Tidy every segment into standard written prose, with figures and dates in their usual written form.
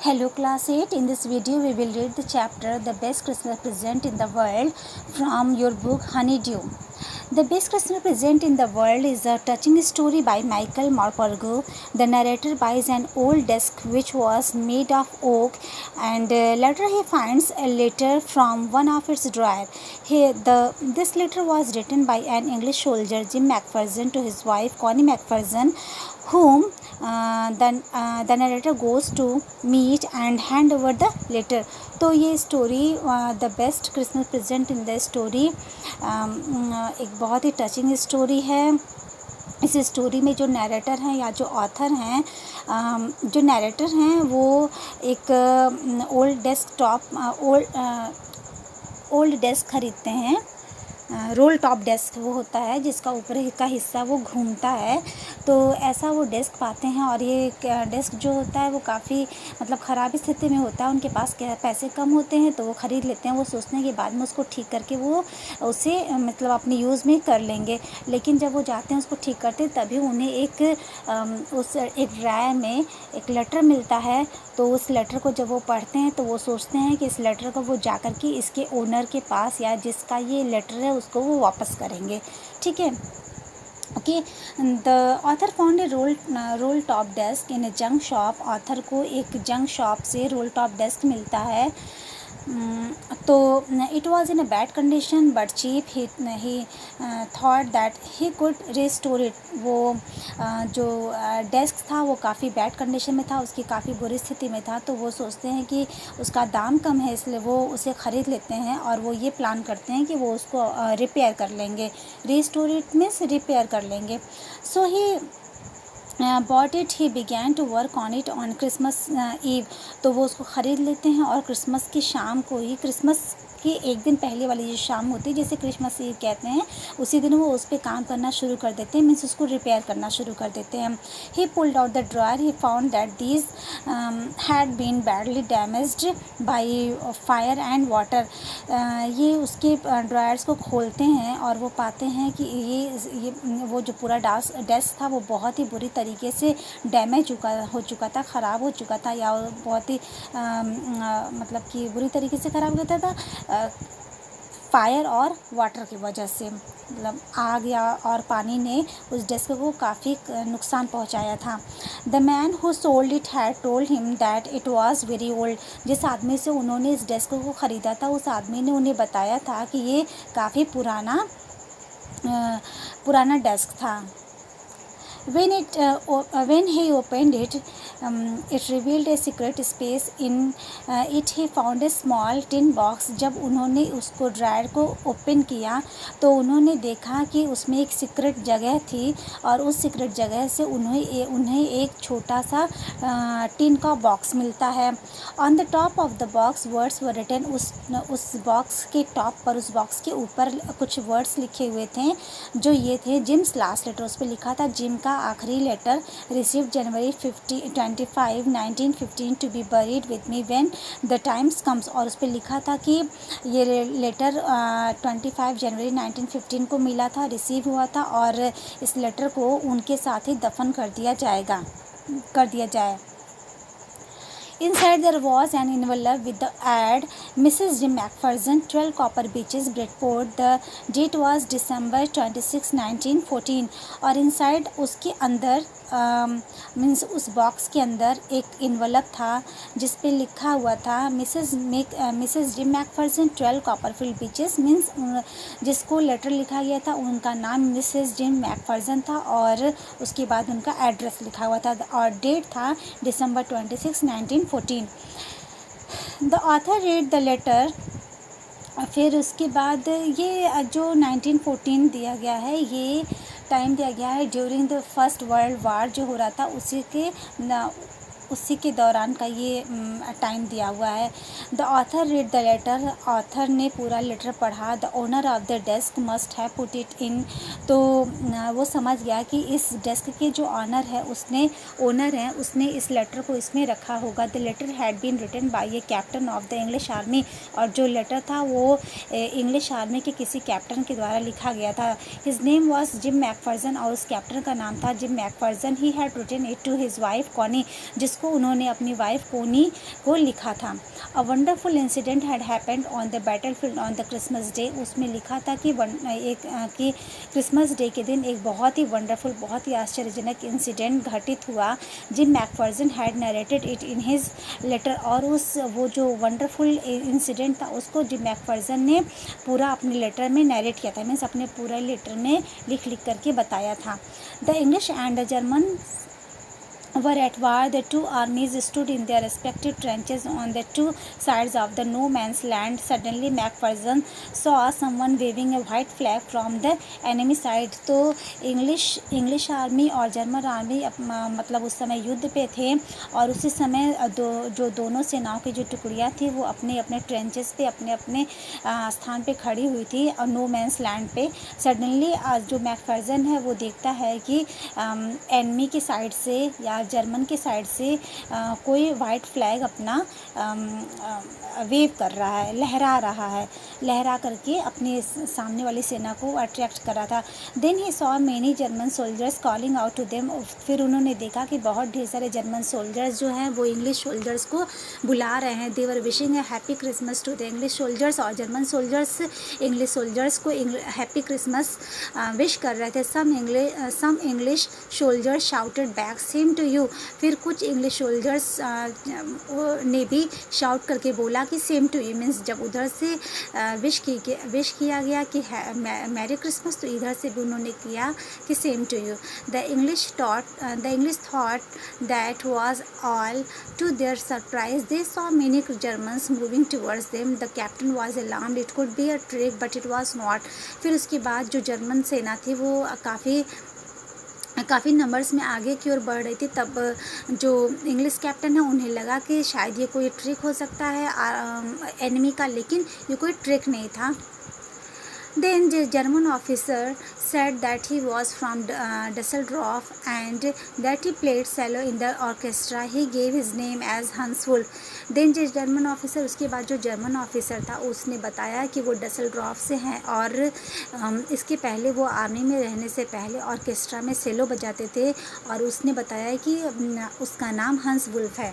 Hello class 8. In this video we will read the chapter The Best Christmas Present in the World from your book Honeydew. The Best Christmas Present in the World is a touching story by Michael Morpurgo. The narrator buys an old desk which was made of oak, and later he finds a letter from one of its drawers. This letter was written by an English soldier, Jim McPherson, to his wife Connie McPherson, whom the narrator goes to meet and hand over the letter. तो ये story the best Christmas present in the story एक बहुत ही touching story है. इस story में जो narrator हैं या जो ऑथर हैं, जो नैरेटर हैं वो एक ओल्ड डेस्क खरीदते हैं. रोल टॉप डेस्क वो होता है जिसका ऊपर का हिस्सा वो घूमता है. तो ऐसा वो डेस्क पाते हैं और ये डेस्क जो होता है वो काफ़ी मतलब ख़राब स्थिति में होता है. उनके पास पैसे कम होते हैं तो वो ख़रीद लेते हैं. वो सोचते हैं कि बाद में उसको ठीक करके वो उसे मतलब अपने यूज़ में कर लेंगे. लेकिन जब वो जाते हैं उसको ठीक करते हैं तभी उन्हें एक ड्रायर में एक लेटर मिलता है. तो उस लेटर को जब वो पढ़ते हैं तो वो सोचते हैं कि इस लेटर को वो जा कर के इसके ओनर के पास या जिसका ये लेटर है उसको वो वापस करेंगे. ठीक है. Okay. The author found a roll top desk in a junk shop. Author को एक जंक शॉप से रोल टॉप डेस्क मिलता है. तो it was in a bad condition but cheap. He thought that he could restore it. वो जो desk था वो काफ़ी बैड कंडीशन में था, उसकी काफ़ी बुरी स्थिति में था. तो वो सोचते हैं कि उसका दाम कम है इसलिए वो उसे ख़रीद लेते हैं और वो ये प्लान करते हैं कि वो उसको रिपेयर कर लेंगे. रिस्टोर इट मीन्स रिपेयर कर लेंगे. So he bought it. He began to work on it on Christmas Eve. तो वो उसको ख़रीद लेते हैं और क्रिसमस की शाम को ही, क्रिसमस की एक दिन पहले वाली जो शाम होती है जिसे क्रिसमस ईव कहते हैं, उसी दिन वो उस पर काम करना शुरू कर देते हैं. मीन्स उसको रिपेयर करना शुरू कर देते हैं. He pulled out the drawer. He found that these had been badly damaged by fire and water. ये उसके ड्रॉयर्स को खोलते हैं और वो पाते हैं कि ये वो जो पूरा डेस्क था वो बहुत ही बुरी तरीके से डैमेज हो चुका था, ख़राब हो चुका था, या बहुत ही मतलब कि बुरी तरीके से ख़राब होता था फायर और वाटर की वजह से. मतलब आग या और पानी ने उस डेस्क को काफ़ी नुकसान पहुंचाया था. The man who sold it had told him that it was very old. जिस आदमी से उन्होंने इस डेस्क को ख़रीदा था उस आदमी ने उन्हें बताया था कि ये काफ़ी पुराना डेस्क था. When he opened it, it revealed a secret space. In it he found a small tin box. जब उन्होंने उसको ड्रायर को ओपन किया तो उन्होंने देखा कि उसमें एक सीक्रेट जगह थी और उस सीक्रेट जगह से उन्हें एक छोटा सा टिन का बॉक्स मिलता है. On the top of the box words were written. उस बॉक्स के टॉप पर, उस बॉक्स के ऊपर कुछ वर्ड्स लिखे हुए थे जो ये थे जिम्स लास्ट लेटर. उस पर लिखा था जिम का आखिरी letter. Received January 25, 1915 to be buried with me when the times comes. और उस पर लिखा था कि ये लेटर 25 जनवरी 1915 को मिला था, रिसीव हुआ था और इस लेटर को उनके साथ ही दफन कर दिया जाए. Inside there was an envelope with the ad, Mrs. Jim McPherson, 12 Copper Beaches, Bridgeport. The date was December 26, 1914. और inside उसके अंदर मीन्स उस बॉक्स के अंदर एक इन्वेलप था जिस पे लिखा हुआ था Mrs gym Macpherson, 12 Copperfield beaches. Means जिसको लेटर लिखा गया था उनका नाम मिसेस जिम मैकफर्सन था और उसके बाद उनका एड्रेस लिखा हुआ था और डेट था December 26, 1914. The author read the letter. फिर उसके बाद ये जो 1914 दिया गया है, ये टाइम दिया गया है during the first world war जो हो रहा था उसी के दौरान का ये टाइम दिया हुआ है. The author read the letter. Author ने पूरा लेटर पढ़ा. The owner of the desk must have put it in. तो वो समझ गया कि इस डेस्क के जो ओनर हैं उसने इस लेटर को इसमें रखा होगा. The letter had been written by a captain of the English army. और जो लेटर था वो इंग्लिश आर्मी के किसी कैप्टन के द्वारा लिखा गया था. His name was Jim Macpherson और उस कैप्टन का नाम था Jim Macpherson. He had written it to his wife Connie, जिसको जिसको उन्होंने अपनी वाइफ कोनी को लिखा था। A wonderful incident had happened on the battlefield on the Christmas day. उसमें लिखा था कि कि क्रिसमस डे के दिन एक बहुत ही वंडरफुल, बहुत ही आश्चर्यजनक इंसिडेंट घटित हुआ। Jim Macpherson had narrated it in his letter, और वो जो वंडरफुल इंसिडेंट था उसको जिम मैकफर्सन ने पूरा अपने लेटर में नरेट किया था, मीन्स अपने पूरे लेटर में लिख करके बताया था। The English and the German were at war. The two armies stood in their respective trenches on the two sides of the no man's land. Suddenly Macpherson saw someone waving a white flag from the enemy side. तो English army और German army मतलब उस समय युद्ध पे थे, और उसी समय जो दोनों सेनाओं की जो टुकड़ियाँ थी वो अपने अपने ट्रेंचेस पे अपने अपने स्थान पे खड़ी हुई थी, और नो मैंस लैंड पे। सडनली जो मैकफर्सन है वो देखता है कि एनमी की साइड से या जर्मन के साइड से कोई वाइट फ्लैग अपना वेव कर रहा है, लहरा करके अपने सामने वाली सेना को अट्रैक्ट कर रहा था। Then he saw many German soldiers calling out to them. फिर उन्होंने देखा कि बहुत ढेर सारे जर्मन सोल्जर्स जो हैं वो इंग्लिश सोल्जर्स को बुला रहे हैं। They were wishing a happy Christmas to the English soldiers, और जर्मन सोल्जर्स इंग्लिश सोल्जर्स को हैप्पी क्रिसमस विश कर रहे थे। Some English soldiers shouted back same to you. फिर कुछ इंग्लिश सोल्जर्स ने भी शाउट करके बोला कि सेम टू यू, मीन्स जब उधर से विश किया गया कि मैरी क्रिसमस, तो इधर से भी उन्होंने किया कि same to you. The English thought that was all to their surprise. They saw many Germans moving towards them. The captain was alarmed, it could be a trick but it was not. फिर उसके बाद जो German सेना थी वो काफ़ी numbers में आगे की ओर बढ़ रही थी। तब जो इंग्लिश कैप्टन है उन्हें लगा कि शायद ये कोई ट्रिक हो सकता है एनिमी का, लेकिन ये कोई ट्रिक नहीं था। Then the German officer said that he was from Dusseldorf and that he played cello in the orchestra. He gave his name as Hans Wolf. Then the German officer, उसके बाद जो German officer था उसने बताया कि वो डसेल्ड्रॉफ से हैं, और इसके पहले वो आर्मी में रहने से पहले ऑर्केस्ट्रा में सेलो बजाते थे, और उसने बताया कि उसका नाम हंस वुल्फ है।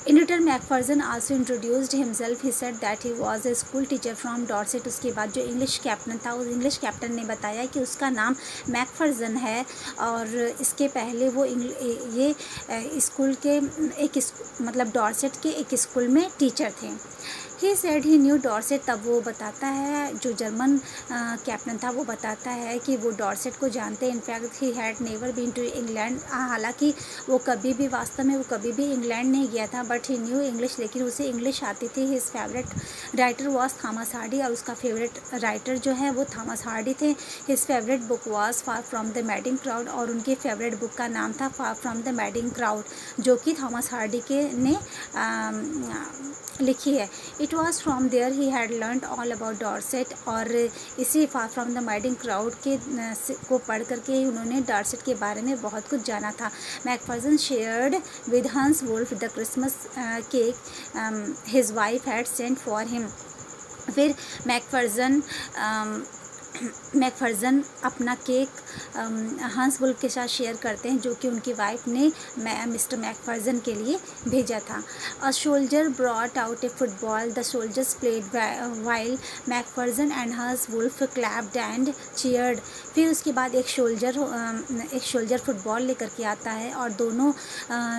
In return, Macpherson also introduced himself. He said that he was a school teacher from Dorset. उसके बाद जो इंग्लिश कैप्टन था उस इंग्लिश कैप्टन ने बताया कि उसका नाम मैकफर्सन है, और इसके पहले वो ये स्कूल के मतलब डॉर्सेट के एक स्कूल में टीचर थे। He said he new Dorset. तब वो बताता है, जो जर्मन कैप्टन था वो बताता है कि वो डॉर्सेट को जानते हैं। In fact he had never been to England. हालांकि वो कभी भी वास्तव में वो कभी भी इंग्लैंड नहीं गया था, बट ही न्यू इंग्लिश, लेकिन उसे इंग्लिश आती थी। His favourite writer was Thomas Hardy, और उसका फेवरेट राइटर जो है वो थॉमस हार्डी थे। His favourite book was Far from the Madding Crowd, और उनकी फेवरेट बुक का नाम था Far from the Madding Crowd, जो कि थॉमस हार्डी ने लिखी है। It was from there he had learn all about Dorset, और इसी Far from the Madding Crowd को पढ़ करके ही उन्होंने डॉर्सेट के बारे में बहुत कुछ जाना था। Macpherson shared with Hans Wolf the Christmas cake his wife had sent for him. फिर मैकफर्सन अपना केक हंस वुल्फ के साथ शेयर करते हैं, जो कि उनकी वाइफ ने मिस्टर मैकफर्सन के लिए भेजा था। A soldier brought out A football. The soldiers played while Macpherson and हंस वुल्फ क्लैप्ड एंड चीयर्ड। फिर उसके बाद एक सोल्जर फुटबॉल लेकर के आता है, और दोनों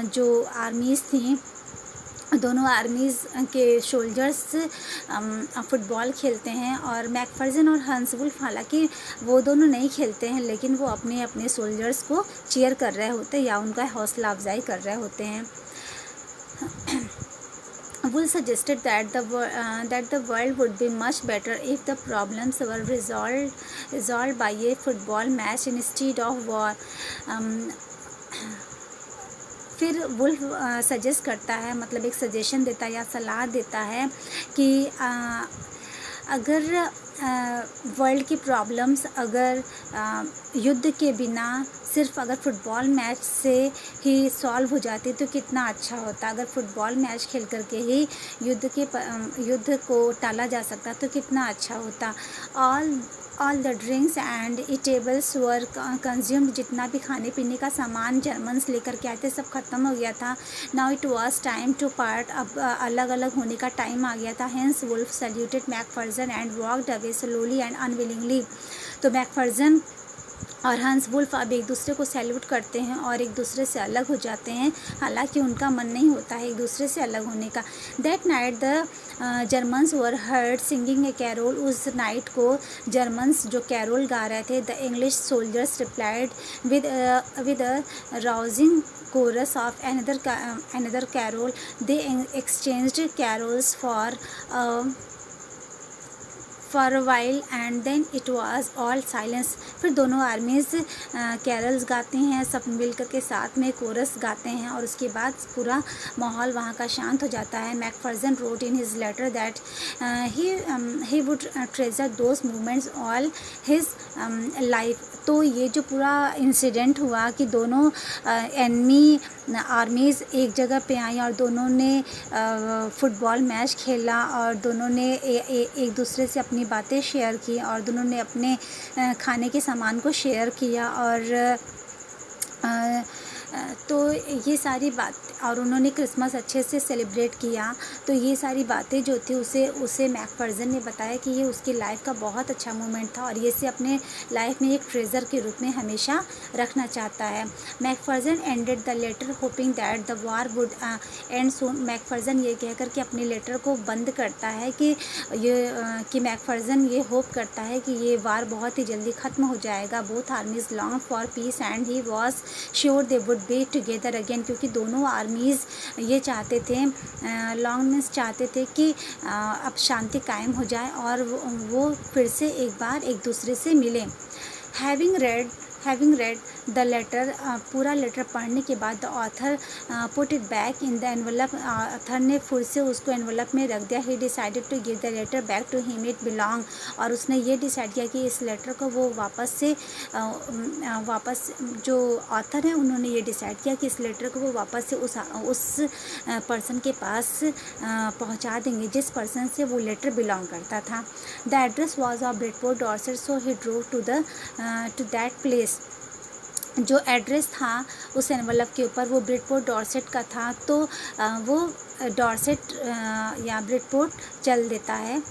जो आर्मीज़ थी, दोनों आर्मीज़ के सोल्जर्स फुटबॉल खेलते हैं, और मैकफर्सन और हंस वुल्फ हालांकि वो दोनों नहीं खेलते हैं, लेकिन वो अपने अपने सोल्जर्स को चीयर कर रहे होते हैं या उनका हौसला अफजाई कर रहे होते हैं। Wool suggested that the world would be much better if the problems were resolved by a football match instead of war. फिर वुल्फ सजेस्ट करता है, मतलब एक सजेशन देता है या सलाह देता है कि अगर वर्ल्ड की प्रॉब्लम्स अगर युद्ध के बिना सिर्फ अगर फुटबॉल मैच से ही सॉल्व हो जाती तो कितना अच्छा होता। अगर फुटबॉल मैच खेल करके ही युद्ध को टाला जा सकता तो कितना अच्छा होता। All the drinks and eatables were consumed, जितना भी खाने पीने का सामान जर्मन्स लेकर के आए थे सब खत्म हो गया था। Now it was time to part, अब अलग अलग होने का टाइम आ गया था। Hans Wolf saluted McPherson and walked away slowly and unwillingly. तो मैकफर्जन और हंस वुल्फ अब एक दूसरे को सैल्यूट करते हैं और एक दूसरे से अलग हो जाते हैं, हालांकि उनका मन नहीं होता है एक दूसरे से अलग होने का। That night the Germans were heard singing a carol, उस नाइट को जर्मन्स जो कैरोल गा रहे थे। The English soldiers replied with a rousing chorus of another carol. They exchanged carols for a while and then it was all silence. फिर दोनों आर्मीज carols गाते हैं, सब मिल करके साथ में कोरस गाते हैं और उसके बाद पूरा माहौल वहाँ का शांत हो जाता है। McPherson wrote in his letter that he would treasure those moments all his life. तो ये जो पूरा इंसिडेंट हुआ कि दोनों एनमी आर्मीज़ एक जगह पे आई और दोनों ने फुटबॉल मैच खेला और दोनों ने एक दूसरे से अपनी बातें शेयर की और दोनों ने अपने खाने के सामान को शेयर किया और तो ये सारी बात, और उन्होंने क्रिसमस अच्छे से सेलिब्रेट किया। तो ये सारी बातें जो थी उसे मैकफर्जन ने बताया कि ये उसकी लाइफ का बहुत अच्छा मोमेंट था और ये इसे अपने लाइफ में एक ट्रेजर के रूप में हमेशा रखना चाहता है। McPherson ended the letter hoping that the war would end soon. McPherson ये कहकर के अपने लेटर को बंद करता है कि मैकफर्जन ये होप करता है कि ये वार बहुत ही जल्दी ख़त्म हो जाएगा। Both आर्मीज long for piece and he was sure they would be together again, क्योंकि दोनों आर्मीज़ ये चाहते थे, लॉन्गनेस चाहते थे कि अब शांति कायम हो जाए और वो फिर से एक बार एक दूसरे से मिलें। हैविंग रेड द लेटर, पूरा लेटर पढ़ने के बाद the author put it back in the envelope, author ने फिर से उसको एनवलप में रख दिया। He decided to give the letter back to him it belong, और उसने ये डिसाइड किया कि इस लेटर को वो वापस जो ऑथर है उन्होंने ये डिसाइड किया कि इस लेटर को वो वापस से उस पर्सन के पास पहुंचा देंगे जिस पर्सन से वो लेटर बिलोंग करता था। The address was of Bridport Dorset, so he drove to that place. जो एड्रेस था उस एनवलप के ऊपर वो ब्रिडपोर्ट डॉर्सेट का था, तो वो डॉर्सेट या ब्रिडपोर्ट चल देता है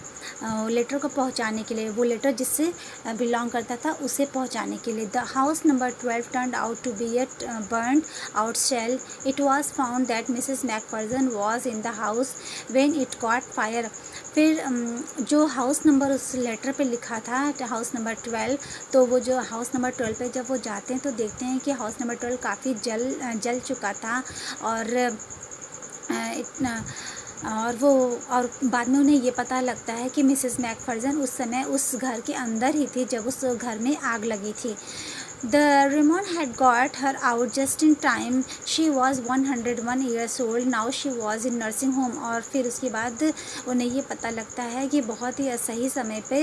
लेटर को पहुंचाने के लिए, वो लेटर जिससे बिलोंग करता था उसे पहुंचाने के लिए। The house number 12 turned out to be at burn out shell. It was found that Mrs McPherson was in the house when it caught fire. फिर जो हाउस नंबर उस लेटर पे लिखा था हाउस नंबर 12, तो वो जो हाउस नंबर 12 पे जब वो जाते हैं तो देखते हैं कि हाउस नंबर 12 काफ़ी जल चुका था और और बाद में उन्हें ये पता लगता है कि मिसेस मैकफर्जन उस समय उस घर के अंदर ही थी जब उस घर में आग लगी थी। The Ramon had got her out just in time. She was 101 years old. Now she was in nursing home. और फिर उसके बाद उन्हें ये पता लगता है कि बहुत ही सही समय पे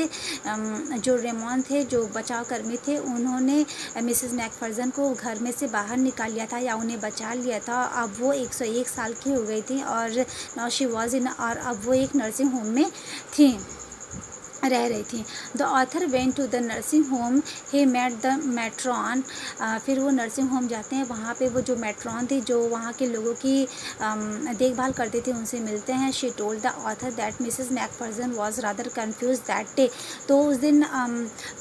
जो रेमॉन थे, जो बचाव कर्मी थे, उन्होंने मिसेस मैकफर्जन को घर में से बाहर निकाल लिया था या उन्हें बचा लिया था। अब वो 101 साल की हो गई थी और now she was in, और अब वो एक नर्सिंग होम में थी, रह रही थी। The author went to the nursing home, he met the matron. फिर वो नर्सिंग होम जाते हैं, वहाँ पे वो जो मैट्रॉन थी जो वहाँ के लोगों की देखभाल करती थी उनसे मिलते हैं। She told the author that Mrs McPherson was rather confused that day. तो उस दिन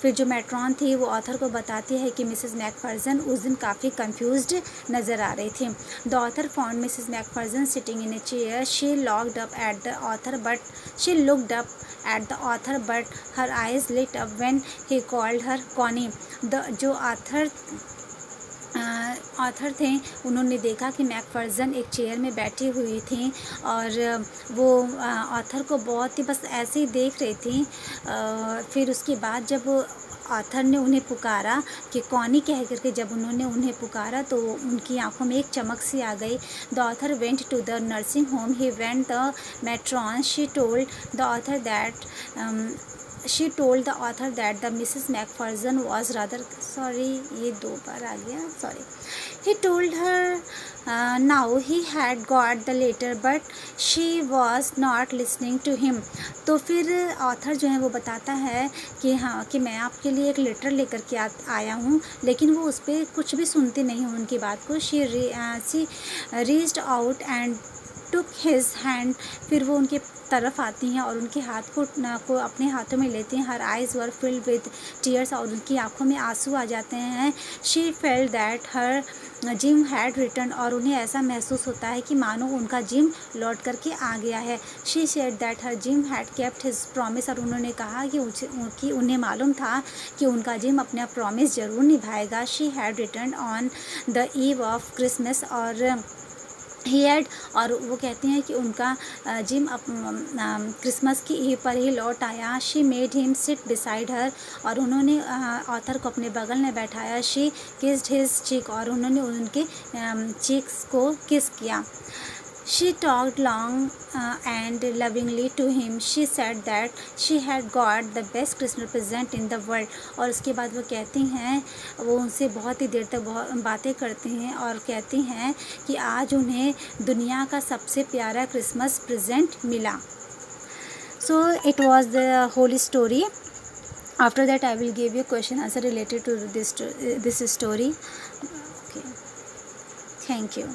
फिर जो मैट्रॉन थी वो ऑथर को बताती है कि मिसेस मैकफर्जन उस दिन काफ़ी कन्फ्यूज्ड नज़र आ रही थी। The author found Mrs McPherson sitting in a chair. She looked up at the author but her eyes lit up when he called her Connie. जो ऑथर थे उन्होंने देखा कि मैकफर्जन एक चेयर में बैठी हुई थी और वो ऑथर को बहुत ही बस ऐसे ही देख रही थी। फिर उसके बाद जब ऑथर ने उन्हें पुकारा कि कॉनी कह करके जब उन्होंने उन्हें पुकारा तो उनकी आंखों में एक चमक सी आ गई। The author went to the nursing home, he went the matron, she told the author that she told the author that the Mrs. Macpherson was rather sorry, ये 2 बार आ गया, sorry. He told her now he had got the letter but she was not listening to him. तो फिर author जो है वो बताता है कि हाँ कि मैं आपके लिए एक लेटर लेकर के आया हूँ, लेकिन वो उस पर कुछ भी सुनती नहीं हूँ उनकी बात को. she reached out and took his hand. फिर वो उनके तरफ आती हैं और उनके हाथ को अपने हाथों में लेती हैं. हर eyes were filled with tears, और उनकी आंखों में आंसू आ जाते हैं. She felt that her gym had return, और उन्हें ऐसा महसूस होता है कि मानो उनका जिम लौट करके आ गया है. She said that her gym had kept his promise, और उन्होंने कहा कि उन्हें मालूम था कि उनका जिम अपना प्रॉमिस ज़रूर निभाएगा. She had return on the eve of Christmas, और ही हैड, और वो कहती हैं कि उनका जिम क्रिसमस की ईव पर ही लौट आया. She made him seat beside her, और उन्होंने ऑथर को अपने बगल में बैठाया. शी किस्ड हिज चीक, और उन्होंने उनके चीक्स को किस किया. She talked long and lovingly to him. She said that she had got the best Christmas present in the world. और उसके बाद वो कहती हैं, वो उनसे बहुत ही देर तक बातें करती हैं और कहती हैं कि आज उन्हें दुनिया का सबसे प्यारा क्रिसमस प्रेजेंट मिला. So it was the whole story. After that I will give you question answer related to this story. Okay. Thank you.